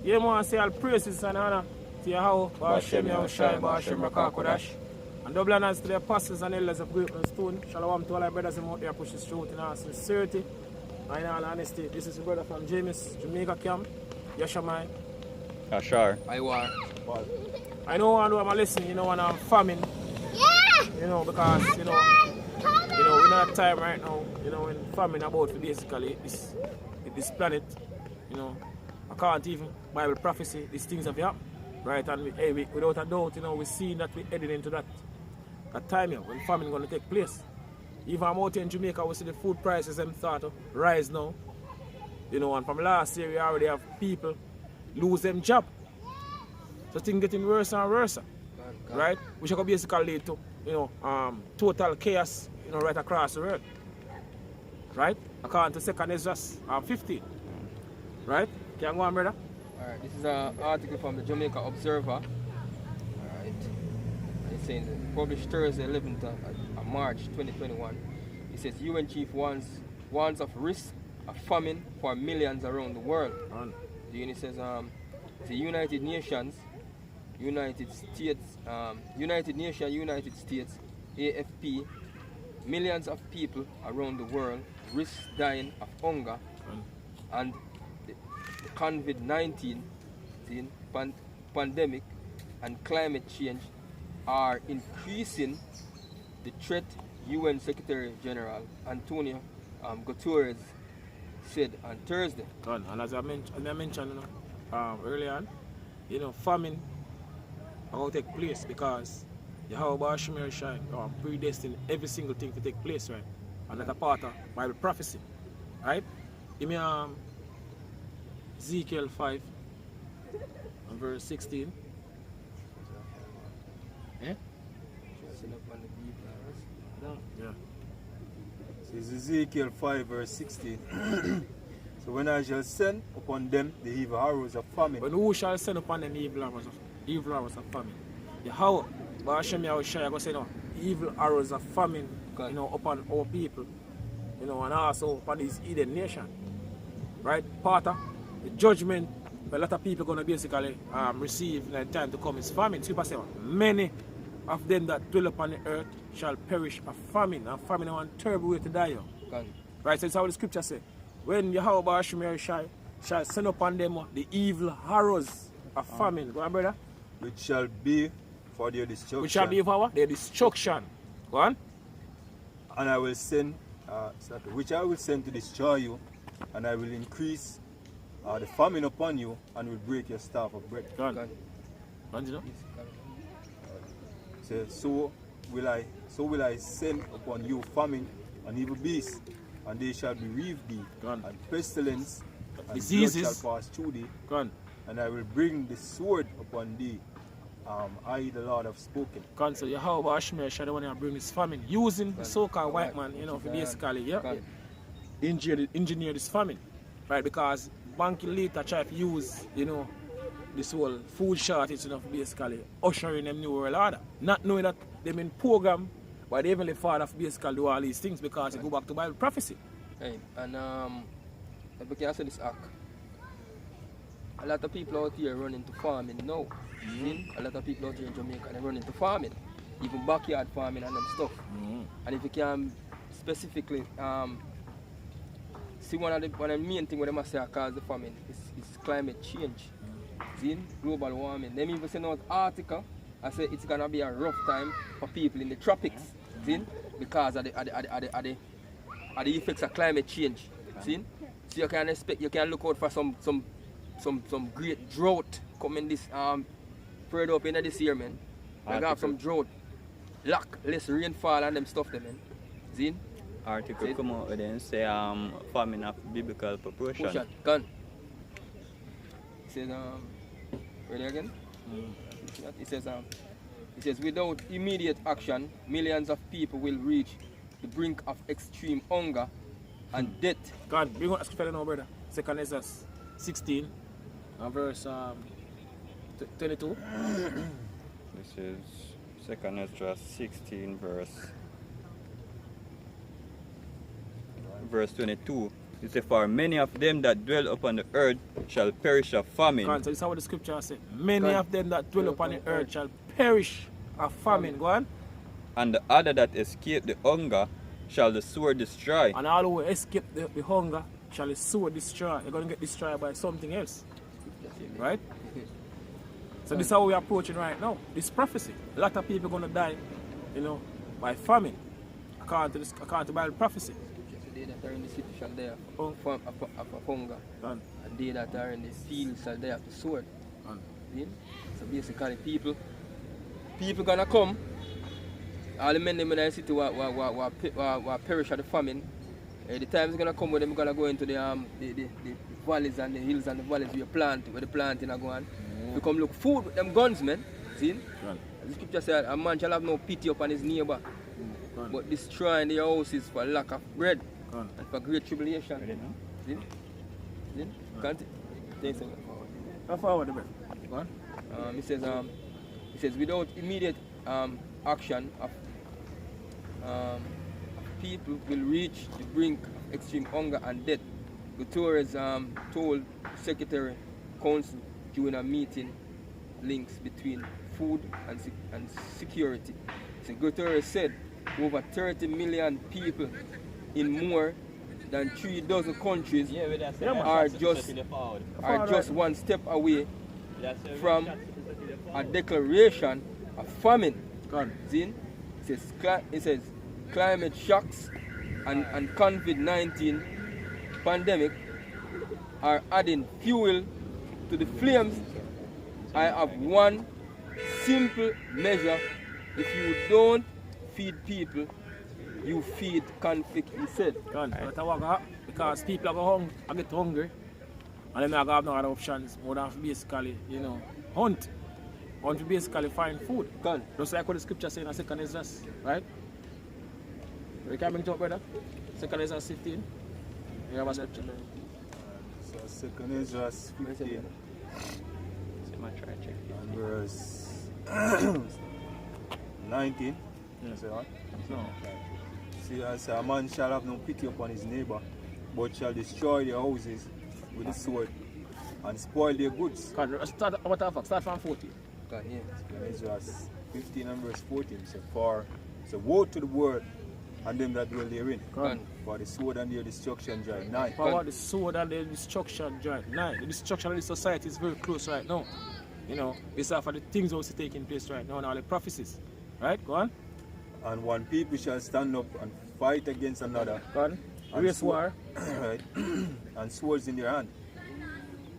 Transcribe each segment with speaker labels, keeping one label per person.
Speaker 1: Yeah, man, say all praises and honor to Yahweh, Ba'ashem Yahushai, Ba'ashem Rakah Kodash. And double honors to the apostles and elders of Great Stone. Shalom to all our brothers out there push the truth in our sincerity and in all honesty. This is your brother from James, Jamaica camp, Yashamai.
Speaker 2: Ashar.
Speaker 3: Iwar.
Speaker 1: I know I'm listening, you know, when I'm farming, you know, because, you know, we're not at time right now, you know, when farming about basically this planet, you know, I can't even Bible prophecy, these things have happened, right? And without a doubt, you know, we're seeing that we're heading into that time here when famine is going to take place. Even I'm out here in Jamaica, we see the food prices them start to rise now, you know, and from last year we already have people lose them job. So things getting worse and worse, right? Which could basically lead to, you know, total chaos, you know, right across the world, right? According to 2 Ezra 15, right? Can you go on, brother?
Speaker 3: Alright, this is an article from the Jamaica Observer. Alright. It's saying published Thursday 11th of March 2021. It says UN chief warns of risk of famine for millions around the world. The UN says the United Nations, United States, AFP, millions of people around the world risk dying of hunger and the COVID-19 pandemic and climate change are increasing the threat, UN Secretary General Antonio Guterres said on Thursday.
Speaker 1: And as I mentioned you know, earlier on, you know, famine will take place because Yahweh Ba'ashem Yahushai predestined every single thing to take place, right? And that's a part of Bible prophecy, right? Give me Ezekiel 5 and verse 16. Yeah? Yeah.
Speaker 4: So it's Ezekiel 5 verse 16. So when I shall send upon them the evil arrows of famine.
Speaker 1: When who shall send upon them evil arrows of famine? Yahweh Ba'ashem Yahushai going to say no, evil arrows of famine, you know, upon our people, you know, and also upon this Eden nation. Right? Part of the judgment a lot of people are going to basically receive in the time to come is famine. Super say, many of them that dwell upon the earth shall perish of famine, and famine is one terrible way to die. Right? So it's how the scripture says. When Yahweh Ba'ashem Yahushai shall send upon them the evil arrows of famine. Go on, brother.
Speaker 4: Which shall be for their destruction.
Speaker 1: Which shall be for what? Their destruction. Go on.
Speaker 4: And I will send, which I will send to destroy you, and I will increase the famine upon you, and will break your staff of bread.
Speaker 1: Go on. Continue.
Speaker 4: So will I send upon you famine and evil beasts, and they shall bereave thee, and pestilence and
Speaker 1: diseases
Speaker 4: blood shall pass through thee, and I will bring the sword upon thee. I, the Lord, have spoken.
Speaker 1: So Yahweh Ba'ashem Yahushai the one that bring this famine, using the so-called white man, you know, for basically, engineer this famine, right? Because Banky later try to use, you know, this whole food shortage, you know, for basically ushering them new world order, not knowing that they've been programmed by the Heavenly Father for basically do all these things because they go back to Bible prophecy.
Speaker 3: Hey, and if we can say this act, a lot of people out here run into farming now. A lot of people out here in Jamaica they run into farming, even backyard farming and them stuff. And if you can specifically see one of the main things they must say cause the famine is climate change. See, global warming. Them even send out article I say it's gonna be a rough time for people in the tropics. See, because of the effects of climate change. See, so you can look out for some great drought coming this further up in this year, man. We have some drought, less rainfall and them stuff there, man. See?
Speaker 2: Article come out with them say famine of biblical proportion.
Speaker 3: Gun. It says ready again? It says without immediate action, millions of people will reach the brink of extreme hunger and death.
Speaker 1: God, we're going to ask you now, brother. 2 Ezra 16, verse 22.
Speaker 2: This is 2 Ezra 16, verse 22. It says, for many of them that dwell upon the earth shall perish of famine.
Speaker 1: Go on, so this is what the scripture says. Many
Speaker 3: Go on.
Speaker 1: of them that dwell upon the earth shall perish of famine. Go on.
Speaker 2: And the other that escape the hunger shall the sword destroy.
Speaker 1: And all who escape the hunger shall the sword destroy. They're going to get destroyed by something else. Right? So this is how we're approaching right now. This prophecy. A lot of people are going to die, by famine. According to Bible prophecy.
Speaker 3: They that are in the city shall die
Speaker 1: Oh.
Speaker 3: of hunger.
Speaker 1: Done.
Speaker 3: And they that are in the field shall die of the sword.
Speaker 1: Done.
Speaker 3: See? So basically people gonna come. All the men them in the city will perish of the famine. The time is gonna come where them gonna go into the valleys and the hills and the valleys where the planting are going. We come look food with them guns, man. See?
Speaker 1: Done.
Speaker 3: The scripture said a man shall have no pity upon his neighbor,
Speaker 1: Done.
Speaker 3: but destroying their houses for lack of bread
Speaker 1: Done.
Speaker 3: and for great tribulation.
Speaker 2: Ready now?
Speaker 3: See? See? Can't it? Thanks, sir.
Speaker 1: How forward the breath? Go on.
Speaker 3: It says without immediate action of people will reach the brink of extreme hunger and death. Guterres told Secretary Council during a meeting links between food and security. So Guterres said over 30 million people in more than 3 dozen countries are just one step away from a declaration of famine.
Speaker 1: Gone.
Speaker 3: See? It says climate shocks and COVID-19 pandemic are adding fuel to the flames. I have one simple measure. If you don't feed people, you feed conflict, he said.
Speaker 1: Gone. But I walk because people are get hungry and then I have no other options more than basically, hunt. Want to basically find food.
Speaker 3: Gone.
Speaker 1: Just like what the scripture says in 2 Ezra, right? You can bring it up, brother. 2 Ezra 15. You have a scripture there.
Speaker 4: So 2 Ezra 15 and verse 19.
Speaker 1: Yeah.
Speaker 4: Say what?
Speaker 1: No.
Speaker 4: See, I say, a man shall have no pity upon his neighbor, but shall destroy their houses with the sword and spoil their goods.
Speaker 1: Start from 40.
Speaker 3: Gone, yeah.
Speaker 4: 2 Ezra 15 and verse 14. So woe to the world and them that dwell therein.
Speaker 3: Gone.
Speaker 4: For the sword and their destruction draweth nigh.
Speaker 1: For the sword and the destruction draweth nigh. The destruction of the society is very close right now. Based off of the things also taking place right now and all the prophecies. Right? Go on.
Speaker 4: And one people shall stand up and fight against another.
Speaker 1: Go on.
Speaker 4: And
Speaker 1: Race war.
Speaker 4: Right? And swords in their hand.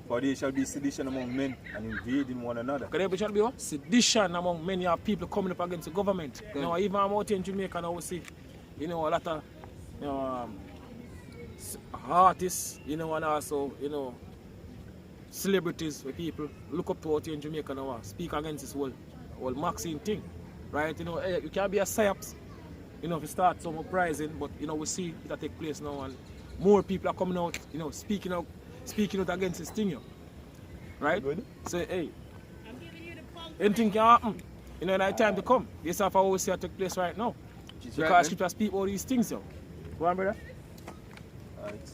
Speaker 4: For there shall be sedition among men and invading one another.
Speaker 1: Because there shall be what? Sedition among many of people coming up against the government. Even I'm out here in Jamaica now, we see, a lot of artists, and also, celebrities where people look up to out here in Jamaica now, speak against this whole Maxine thing. Right? You can't be a psyops, if you start some uprising, but we see it take place now and more people are coming out, speaking out against this thing, right? Good. So hey, anything can happen, in the time to come. This is how I always see it take place right now. Because scripture speak all these things, Go on, brother.
Speaker 4: Right.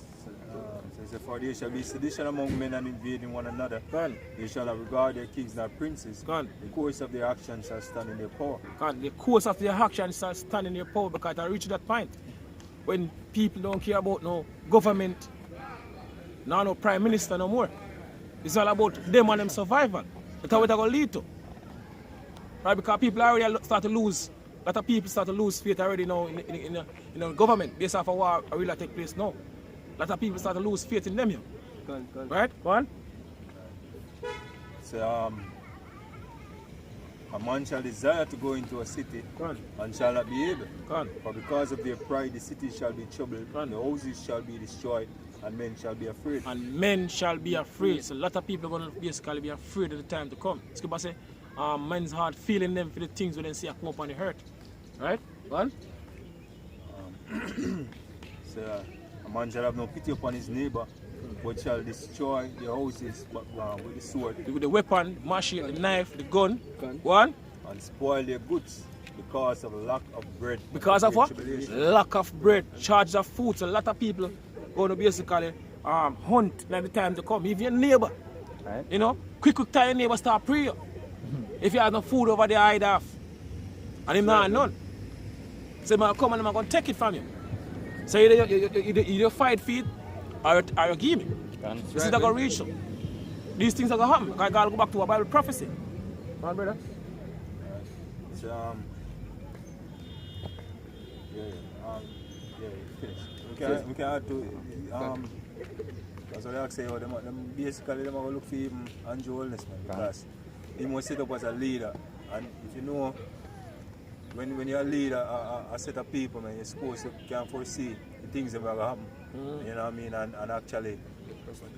Speaker 4: So for there shall be sedition among men and invading one another.
Speaker 1: Gone.
Speaker 4: They shall not regard their kings nor princes.
Speaker 1: Gone.
Speaker 4: The course of their actions shall stand in their power.
Speaker 1: Gone. The course of their actions shall stand in their power because I reach that point when people don't care about no government, no prime minister no more. It's all about them and them survival. That's what it's going to lead to. Right? Because people already start to lose. A lot of people start to lose faith already now in the government based off of war really take place now. A lot of people start to lose faith in them here. Right? Go on.
Speaker 4: So a man shall desire to go into a city and shall not be able. For because of their pride the city shall be troubled, the houses shall be destroyed, and men shall be afraid.
Speaker 1: And men shall be afraid. So a lot of people are going to basically be afraid of the time to come. Scripture say, men's heart feeling them for the things when they see come up on the hurt. Right? Go on.
Speaker 4: So a man shall have no pity upon his neighbor, but shall destroy the houses with the sword.
Speaker 1: With the weapon, machete, the knife, the gun. Go on.
Speaker 4: And spoil their goods because of lack of bread.
Speaker 1: Because of what?
Speaker 4: Tribulation.
Speaker 1: Lack of bread, charge of food. So a lot of people going to basically hunt at the time to come. If your neighbor,
Speaker 2: Right.
Speaker 1: you know, quick tell your neighbor start pray. If you have no food over there, hide off. And him not none. So I'm come and I'm going to take it from you. So either fight for it or you give me.
Speaker 2: Can.
Speaker 1: This is not going to reach you. These things are going to happen. I got to go back to a Bible prophecy. Come on, brother.
Speaker 4: So, finish. We can add to, that's what I say, them basically them are look for him Andrew Holness, man, because he must set up as a leader. And if you know, when you're a leader, a set of people, man, you're supposed to can foresee the things that will happen. You know what I mean? And actually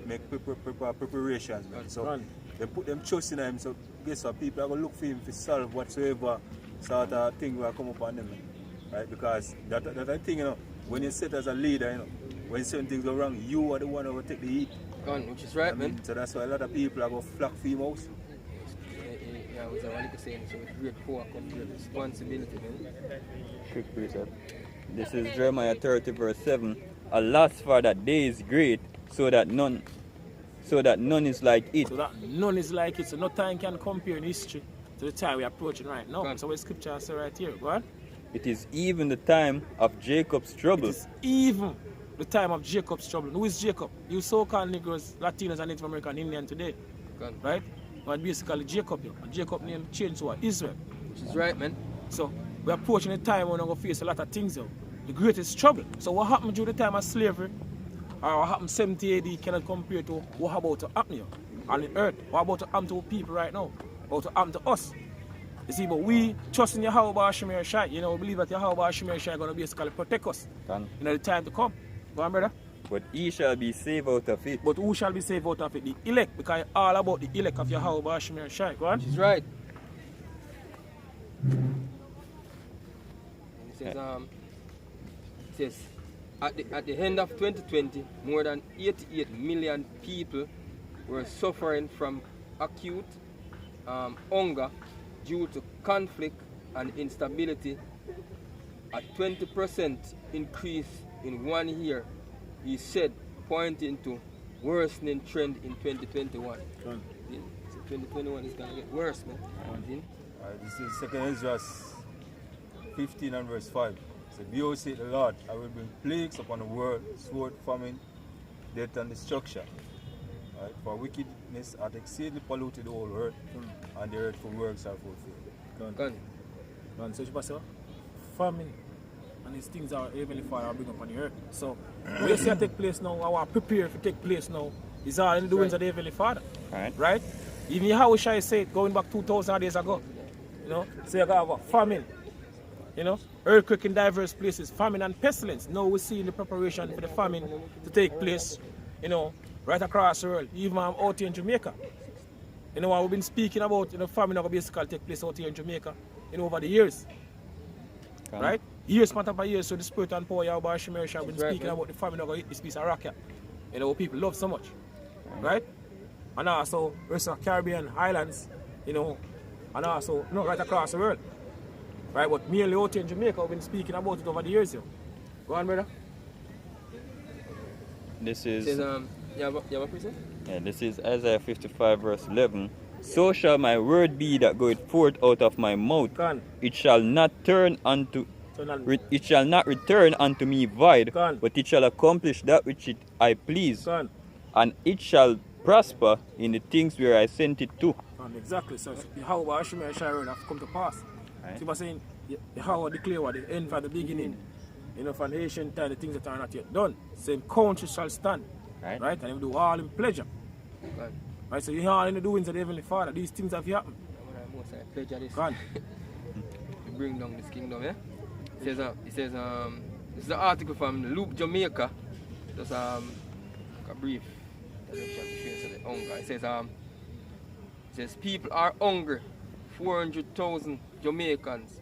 Speaker 4: make preparations, man. So they put them trust in him, so guess what, people are going to look for him to solve whatsoever sort of thing will come upon them, man. Right? Because that thing, you know, when you're set as a leader, you know, when certain things go wrong, you are the one who will take the heat.
Speaker 3: Which is right, man.
Speaker 4: So that's why a lot of people are going to flock for him house.
Speaker 3: Yeah, was what saying. So with great power comes great responsibility, man.
Speaker 2: Quick precept. This is Jeremiah 30 verse 7. Alas, for that day is great, so that none is like it.
Speaker 1: So that none is like it. So no time can compare in history to the time we're approaching right now. So what scripture says right here, go on.
Speaker 2: It is even the time of Jacob's trouble.
Speaker 1: It is even the time of Jacob's trouble. Who is Jacob? You so-called Negroes, Latinos, and Native American Indian today. Right? But basically Jacob, and Jacob name changed to Israel.
Speaker 3: Which is right, man.
Speaker 1: So we're approaching a time when we're going to face a lot of things, though. The greatest trouble. So what happened during the time of slavery, or what happened 70 AD, cannot compare to what about to happen here on the earth. What about to happen to people right now? What to happen to us? You see, but we trust in Yahweh Hashem Shai. You know, we believe that Yahweh Hashem Shai is going to basically protect us.
Speaker 2: Can.
Speaker 1: You know, the time to come. Go on, brother.
Speaker 2: But he shall be saved out of it.
Speaker 1: But who shall be saved out of it? The elect, because it's all about the elect of Yahweh Hashem Shai. Go on.
Speaker 3: Which is right. It says, at the end of 2020, more than 88 million people were suffering from acute hunger due to conflict and instability. A 20% increase in 1 year, he said, pointing to worsening trend in 2021. So 2021 is going to get worse, man.
Speaker 4: This is 2 Ezra 15 and verse 5. So, behold, saith the Lord, I will bring plagues upon the world, sword, famine, death, and destruction. Right? For wickedness hath exceedingly polluted the whole earth, and the earthful works are fulfilled.
Speaker 1: Go so you say, famine and these things are Heavenly Father are bring upon the earth. So what you see take place now, our prepare to take place now, is all in the doings of the Heavenly Father. Right? Even how Shai said going back 2,000 years ago. You know, so you got a famine. You know, earthquake in diverse places, famine and pestilence. Now we see the preparation for the famine to take place, you know, right across the world, even out here in Jamaica. You know, we've been speaking about, you know, famine that will basically take place out here in Jamaica, you know, over the years. Right? Years, matter by years, so the spirit and power of Hashem have been speaking about the famine that will hit this piece of rock here. You know, what people love so much. Right? And also, rest of Caribbean islands, you know, and also, you know, right across the world. Right, but merely out here in Jamaica, we've been speaking about it over the years. Yo. Go on, brother.
Speaker 2: This is...
Speaker 3: you have a present?
Speaker 2: Yeah, this is Isaiah 55 verse 11. So shall my word be that goeth forth out of my mouth. It shall not turn unto... It shall not return unto me void, but it shall accomplish that which I please. And it shall prosper in the things where I sent it to.
Speaker 1: Exactly. So how Hashem and Shai have come to pass.
Speaker 2: Right.
Speaker 1: So, saying, how I declare what the end from the beginning, you know, from the ancient time, the things that are not yet done. Same country shall stand, right? And we do all in pleasure. Right, so you hear all in the doings of the Heavenly Father, these things have happened.
Speaker 3: Pleasure this.
Speaker 1: God.
Speaker 3: To bring down this kingdom, yeah? It says, this is an article from Loop Jamaica. Just a brief introduction to the hunger. It says people are hungry. 400,000 Jamaicans,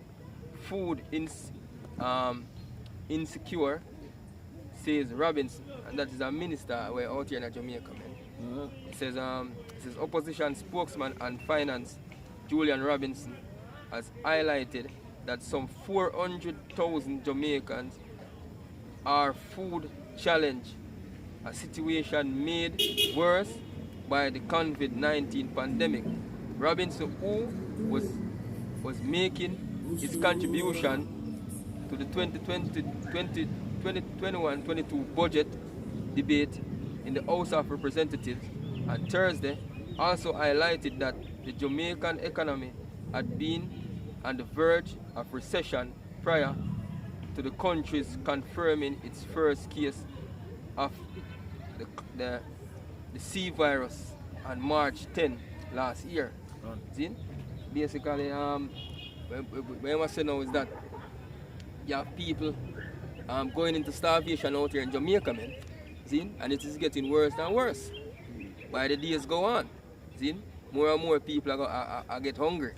Speaker 3: food insecure, says Robinson, and that is a minister we're out here in Jamaica, man. It says opposition spokesman and finance Julian Robinson has highlighted that some 400,000 Jamaicans are food challenged a situation made worse by the COVID-19 pandemic. Robinson, who was making his contribution to the 2021-22 budget debate in the House of Representatives on Thursday, also highlighted that the Jamaican economy had been on the verge of recession prior to the country's confirming its first case of the C virus on March 10 last year. See? Basically, what I must say now is that you have people going into starvation out here in Jamaica, man. See? And it is getting worse and worse by the days go on. See? More and more people are get hungry.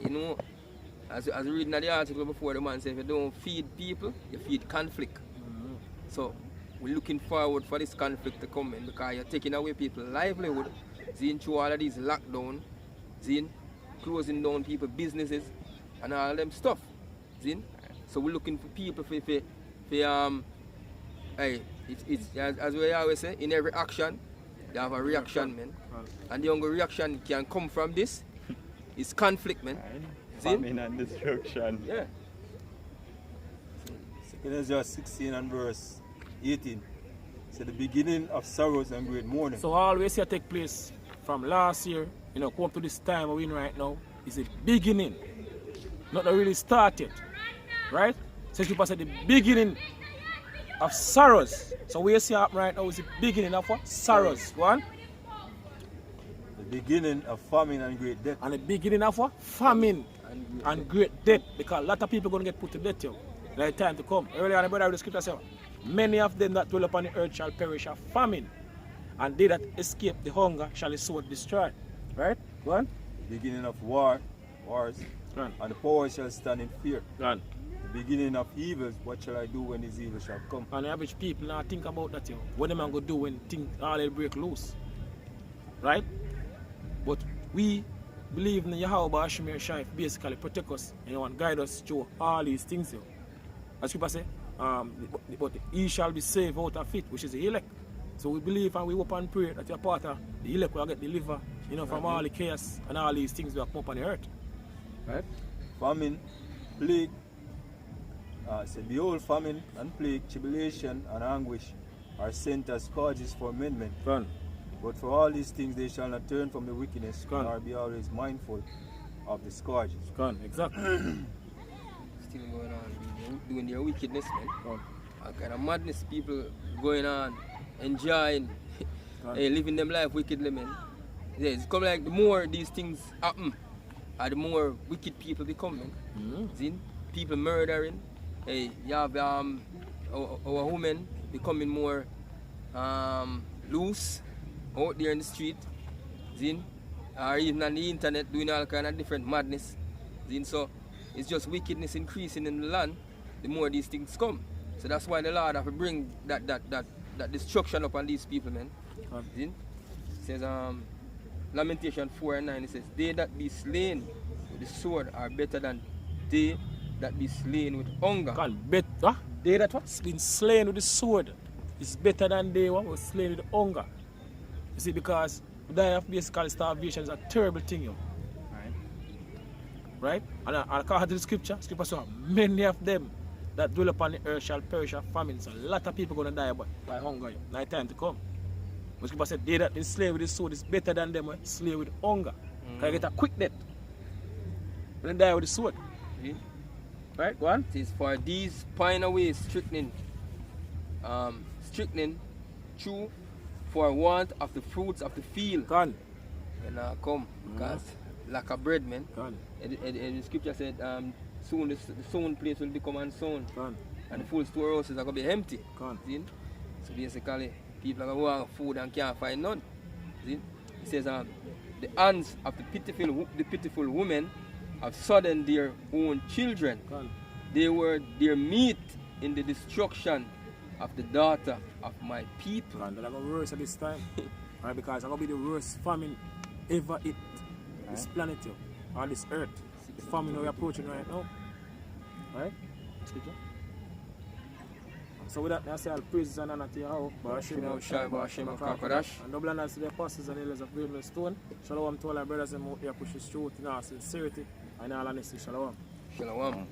Speaker 3: You know, as reading the article before, the man said if you don't feed people, you feed conflict. So we're looking forward for this conflict to come in because you're taking away people's livelihood, seeing through all of these lockdown, seeing closing down people's businesses and all of them stuff. See? So we're looking for people for hey, it's as we always say, in every action, they have a reaction, man. And the only reaction can come from this is conflict, man.
Speaker 2: Famine and destruction.
Speaker 3: Yeah.
Speaker 4: Second 16 and verse 18. It's the beginning of sorrows and great mourning.
Speaker 1: So always here take place from last year, you know, come to this time we're in right now, is the beginning. Not really started. Right? So people say the beginning of sorrows. So we see up right now is the beginning of what? Sorrows. One.
Speaker 4: The beginning of famine and great death.
Speaker 1: And the beginning of what? Famine and great death. Because a lot of people are going to get put to death here. Like time to come. Earlier on the brother of the scripture said, many of them that dwell upon the earth shall perish of famine. And they that escape the hunger shall the sword destroy. Right? Go on.
Speaker 4: The beginning of wars. And the poor shall stand in fear.
Speaker 1: Go on.
Speaker 4: The beginning of evils, what shall I do when these evils shall come?
Speaker 1: And the average people now think about that, you know. What am I going to do when things all hell break loose? Right? But we believe in Yahweh Hashem Shai basically protect us, you know, and guide us through all these things, you know. As people say, but he shall be saved out of it, which is the elect. So we believe and we hope and pray that you're part of the elect will get delivered, you know, from all the chaos and all these things that come up on the earth. Right?
Speaker 4: Famine, plague, behold, famine and plague, tribulation and anguish are sent as scourges for men.
Speaker 1: Run.
Speaker 4: But for all these things they shall not turn from the wickedness,
Speaker 1: Gone.
Speaker 4: nor be always mindful of the scourges.
Speaker 1: Gone, exactly.
Speaker 3: Still going on, doing their wickedness, man.
Speaker 1: Gone.
Speaker 3: All kind of madness, people going on, enjoying, hey, living them life wickedly, man. Yeah, it's come like the more these things happen, the more wicked people become, man. See? People murdering. Hey, you have our women becoming more loose out there in the street. See? Or even on the internet doing all kind of different madness. See? So it's just wickedness increasing in the land the more these things come. So that's why the Lord have to bring that destruction upon these people, man. See? It says Lamentation 4:9, it says, they that be slain with the sword are better than they that be slain with hunger.
Speaker 1: They that what's been slain with the sword is better than they what was slain with hunger. You see, because die of basically starvation is a terrible thing, you know. Right? And according to the scripture says many of them that dwell upon the earth shall perish of famine. So a lot of people are going to die by hunger. Night time to come. But scripture said they that been slain with the sword is better than them slain with hunger. Can you get a quick death when they die with the sword? Right, go on.
Speaker 3: It says, for these pine away strychnine true for want of the fruits of the field.
Speaker 1: Gone.
Speaker 3: And come, because lack of bread, man.
Speaker 1: Gone.
Speaker 3: And the scripture said, soon the sown place will become unsown.
Speaker 1: Gone.
Speaker 3: And the full storehouses are going to be empty.
Speaker 1: Gone.
Speaker 3: See? So basically, people are going to want food and can't find none. See? It says, the hands of the pitiful women have sodden their own children.
Speaker 1: Gone.
Speaker 3: They were their meat in the destruction of the daughter of my people.
Speaker 1: And they're going to worse at this time. Right, because it's going to be the worst famine ever hit this planet here, or this earth. The famine we're approaching right now. Right? Scripture. So with that, I say all praises and honor to Yahweh.
Speaker 3: Bashim Yahushai, Bashim Akakadash.
Speaker 1: And double honors to the apostles and elders of Great Millstone. Shalom to all our brothers and out here push the truth in all sincerity and all honesty. Shalom.
Speaker 3: Shalom.